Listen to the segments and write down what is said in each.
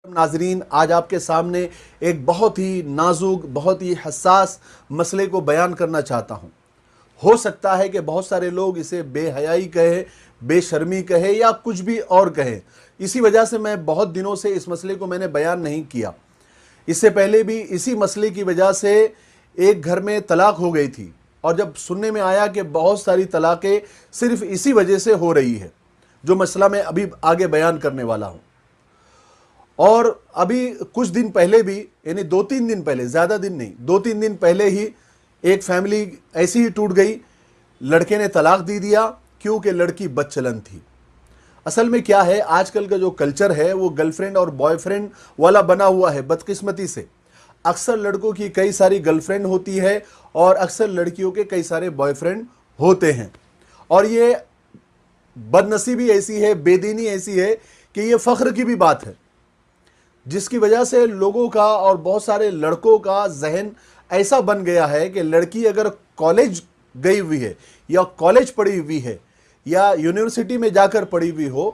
नाजरीन, आज आपके सामने एक बहुत ही नाजुक, बहुत ही हसास मसले को बयान करना चाहता हूँ। हो सकता है कि बहुत सारे लोग इसे बेहयाई कहे, बेशर्मी कहे या कुछ भी और कहे। इसी वजह से मैं बहुत दिनों से इस मसले को मैंने बयान नहीं किया। इससे पहले भी इसी मसले की वजह से एक घर में तलाक हो गई थी, और जब सुनने में आया कि बहुत सारी तलाक़ें सिर्फ इसी वजह से हो रही है, जो मसला मैं अभी आगे बयान करने वाला हूँ। और अभी कुछ दिन पहले भी, यानी 2-3 दिन पहले, ज़्यादा दिन नहीं, 2-3 दिन पहले ही एक फैमिली ऐसी ही टूट गई। लड़के ने तलाक दे दिया क्योंकि लड़की बदचलन थी। असल में क्या है, आजकल का जो कल्चर है वो गर्लफ्रेंड और बॉयफ्रेंड वाला बना हुआ है। बदकिस्मती से अक्सर लड़कों की कई सारी गर्लफ्रेंड होती है और अक्सर लड़कियों के कई सारे बॉयफ्रेंड होते हैं। और ये बदनसीबी ऐसी है, बेदीनी ऐसी है कि ये फ़ख्र की भी बात है, जिसकी वजह से लोगों का और बहुत सारे लड़कों का जहन ऐसा बन गया है कि लड़की अगर कॉलेज गई हुई है या कॉलेज पढ़ी हुई है या यूनिवर्सिटी में जाकर पढ़ी हुई हो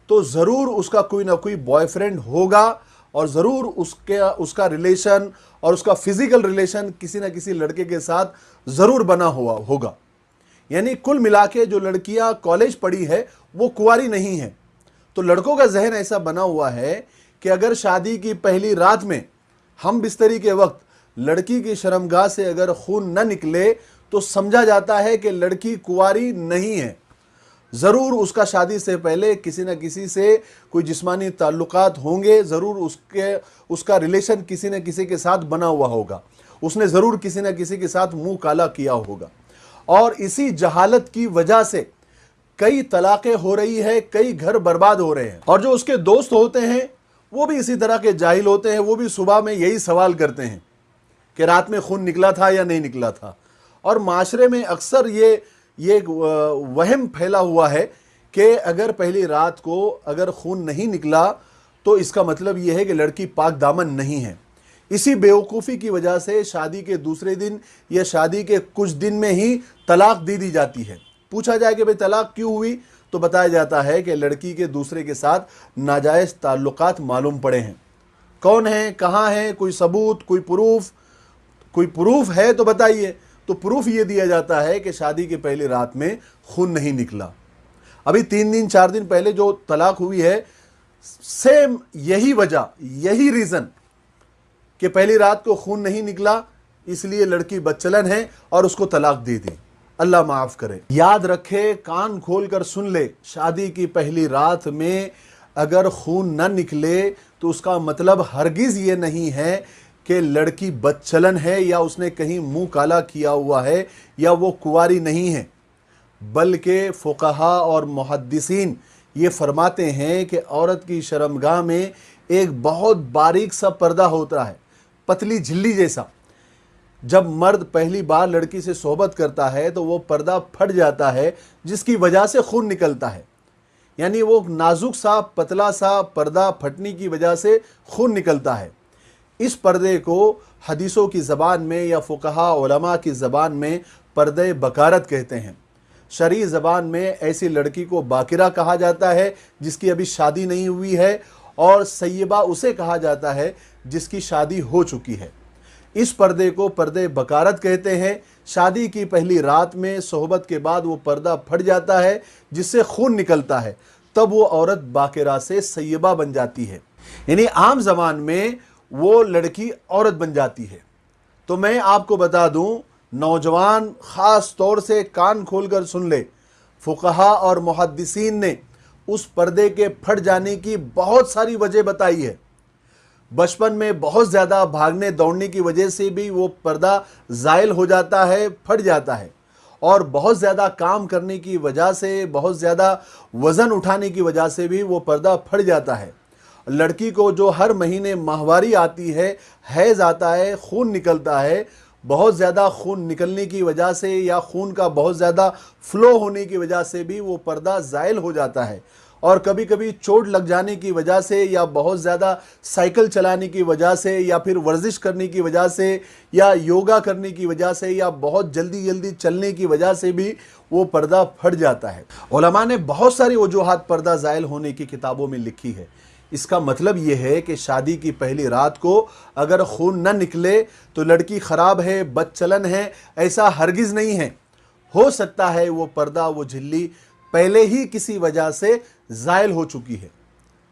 तो ज़रूर उसका कोई ना कोई बॉयफ्रेंड होगा, और ज़रूर उसका रिलेशन और उसका फिज़िकल रिलेशन किसी न किसी लड़के के साथ ज़रूर बना हुआ होगा। यानी कुल मिला के जो लड़कियां कॉलेज पढ़ी है वो कुंवारी नहीं है। तो लड़कों का जहन ऐसा बना हुआ है कि अगर शादी की पहली रात में हम बिस्तरी के वक्त लड़की की शर्मगाह से अगर खून न निकले तो समझा जाता है कि लड़की कुंवारी नहीं है। ज़रूर उसका शादी से पहले किसी न किसी से कोई जिस्मानी ताल्लुकात होंगे, ज़रूर उसका रिलेशन किसी न किसी के साथ बना हुआ होगा, उसने ज़रूर किसी न किसी के साथ मुंह काला किया होगा। और इसी जहालत की वजह से कई तलाक़ें हो रही है, कई घर बर्बाद हो रहे हैं। और जो उसके दोस्त होते हैं वो भी इसी तरह के जाहिल होते हैं। वो भी सुबह में यही सवाल करते हैं कि रात में खून निकला था या नहीं निकला था। और माशरे में अक्सर ये वहम फैला हुआ है कि अगर पहली रात को अगर खून नहीं निकला तो इसका मतलब ये है कि लड़की पाक दामन नहीं है। इसी बेवकूफ़ी की वजह से शादी के दूसरे दिन या शादी के कुछ दिन में ही तलाक दे दी जाती है। पूछा जाए कि भाई तलाक क्यों हुई, तो बताया जाता है कि लड़की के दूसरे के साथ नाजायज़ ताल्लुकात मालूम पड़े हैं। कौन है, कहाँ है, कोई सबूत, कोई प्रूफ है तो बताइए। तो प्रूफ ये दिया जाता है कि शादी की पहली रात में खून नहीं निकला। अभी 3 दिन 4 दिन पहले जो तलाक हुई है, सेम यही वजह, यही रीज़न कि पहली रात को खून नहीं निकला, इसलिए लड़की बदचलन है और उसको तलाक दे दी। अल्लाह माफ़ करे। याद रखे, कान खोल कर सुन ले, शादी की पहली रात में अगर खून न निकले तो उसका मतलब हरगिज़ ये नहीं है कि लड़की बदचलन है या उसने कहीं मुंह काला किया हुआ है या वो कुंवारी नहीं है। बल्कि फुक़हा और मुहद्दिसीन ये फरमाते हैं कि औरत की शर्मगाह में एक बहुत बारीक सा पर्दा होता है, पतली झिल्ली जैसा। जब मर्द पहली बार लड़की से सोहबत करता है तो वो पर्दा फट जाता है, जिसकी वजह से खून निकलता है। यानी वो नाजुक सा पतला सा पर्दा फटने की वजह से खून निकलता है। इस पर्दे को हदीसों की ज़बान में या फुक़हा उलमा की ज़बान में पर्दे बकारत कहते हैं। शरई ज़बान में ऐसी लड़की को बाकिरा कहा जाता है जिसकी अभी शादी नहीं हुई है, और सय्यबा उसे कहा जाता है जिसकी शादी हो चुकी है। इस पर्दे को पर्दे बकारत कहते हैं। शादी की पहली रात में सोहबत के बाद वो पर्दा फट जाता है जिससे खून निकलता है, तब वो औरत बाकिरा से सय्यबा बन जाती है। यानी आम ज़बान में वो लड़की औरत बन जाती है। तो मैं आपको बता दूं, नौजवान ख़ास तौर से कान खोलकर सुन ले, फुक़हा और मुहद्दिसीन ने उस पर्दे के फट जाने की बहुत सारी वजह बताई है। बचपन में बहुत ज़्यादा भागने दौड़ने की वजह से भी वो पर्दा ज़ाइल हो जाता है, फट जाता है। और बहुत ज़्यादा काम करने की वजह से, बहुत ज़्यादा वज़न उठाने की वजह से भी वो पर्दा फट जाता है। लड़की को जो हर महीने माहवारी आती है, हैज़ आता है, खून निकलता है, बहुत ज़्यादा खून निकलने की वजह से या खून का बहुत ज़्यादा फ़्लो होने की वजह से भी वो पर्दा ज़ाइल हो जाता है। और कभी कभी चोट लग जाने की वजह से या बहुत ज़्यादा साइकिल चलाने की वजह से या फिर वर्जिश करने की वजह से या योगा करने की वजह से या बहुत जल्दी जल्दी चलने की वजह से भी वो पर्दा फट जाता है। उलमा ने बहुत सारी वजूहात पर्दा ज़ाइल होने की किताबों में लिखी है। اس کا مطلب یہ ہے کہ شادی کی پہلی رات کو اگر خون نہ نکلے تو لڑکی خراب ہے، بد چلن ہے، ایسا ہرگز نہیں ہے۔ ہو سکتا ہے وہ پردہ، وہ جھلی پہلے ہی کسی وجہ سے زائل ہو چکی ہے۔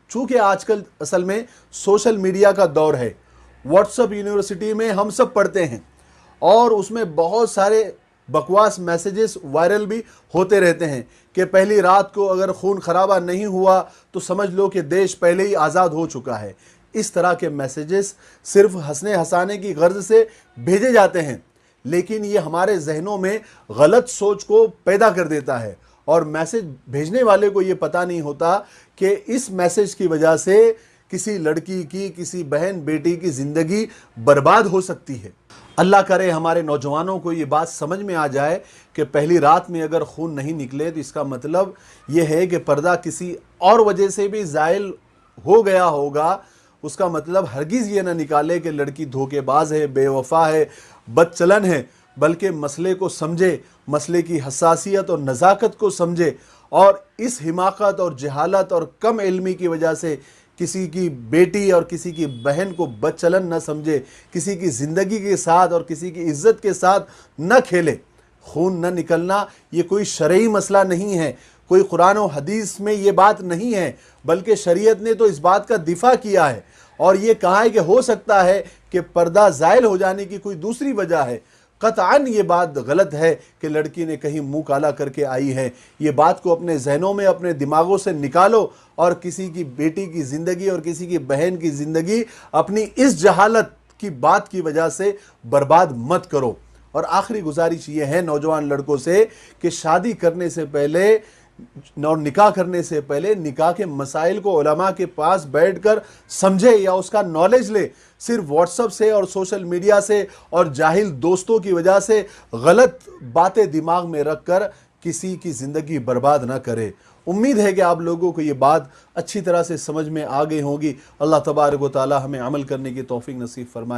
چونکہ آج کل اصل میں سوشل میڈیا کا دور ہے، واٹس ایپ یونیورسٹی میں ہم سب پڑھتے ہیں اور اس میں بہت سارے بکواس میسیجز وائرل بھی ہوتے رہتے ہیں کہ پہلی رات کو اگر خون خرابہ نہیں ہوا تو سمجھ لو کہ دیش پہلے ہی آزاد ہو چکا ہے۔ اس طرح کے میسیجز صرف ہنسنے ہنسانے کی غرض سے بھیجے جاتے ہیں، لیکن یہ ہمارے ذہنوں میں غلط سوچ کو پیدا کر دیتا ہے، اور میسیج بھیجنے والے کو یہ پتہ نہیں ہوتا کہ اس میسیج کی وجہ سے کسی لڑکی کی، کسی بہن بیٹی کی زندگی برباد ہو سکتی ہے۔ اللہ کرے ہمارے نوجوانوں کو یہ بات سمجھ میں آ جائے کہ پہلی رات میں اگر خون نہیں نکلے تو اس کا مطلب یہ ہے کہ پردہ کسی اور وجہ سے بھی زائل ہو گیا ہوگا۔ اس کا مطلب ہرگز یہ نہ نکالے کہ لڑکی دھوکے باز ہے، بے وفا ہے، بد چلن ہے، بلکہ مسئلے کو سمجھے، مسئلے کی حساسیت اور نزاکت کو سمجھے، اور اس حماقت اور جہالت اور کم علمی کی وجہ سے کسی کی بیٹی اور کسی کی بہن کو بد چلن نہ سمجھے، کسی کی زندگی کے ساتھ اور کسی کی عزت کے ساتھ نہ کھیلے۔ خون نہ نکلنا یہ کوئی شرعی مسئلہ نہیں ہے، کوئی قرآن و حدیث میں یہ بات نہیں ہے، بلکہ شریعت نے تو اس بات کا دفاع کیا ہے اور یہ کہا ہے کہ ہو سکتا ہے کہ پردہ زائل ہو جانے کی کوئی دوسری وجہ ہے۔ قطعاً یہ بات غلط ہے کہ لڑکی نے کہیں منہ کالا کر کے آئی ہے۔ یہ بات کو اپنے ذہنوں میں، اپنے دماغوں سے نکالو، اور کسی کی بیٹی کی زندگی اور کسی کی بہن کی زندگی اپنی اس جہالت کی بات کی وجہ سے برباد مت کرو۔ اور آخری گزارش یہ ہے نوجوان لڑکوں سے کہ شادی کرنے سے پہلے اور نکاح کرنے سے پہلے نکاح کے مسائل کو علماء کے پاس بیٹھ کر سمجھے یا اس کا نالج لے۔ صرف واٹس ایپ سے اور سوشل میڈیا سے اور جاہل دوستوں کی وجہ سے غلط باتیں دماغ میں رکھ کر کسی کی زندگی برباد نہ کرے۔ امید ہے کہ آپ لوگوں کو یہ بات اچھی طرح سے سمجھ میں آ گئی ہوگی۔ اللہ تبارک و تعالی ہمیں عمل کرنے کی توفیق نصیب فرمائے۔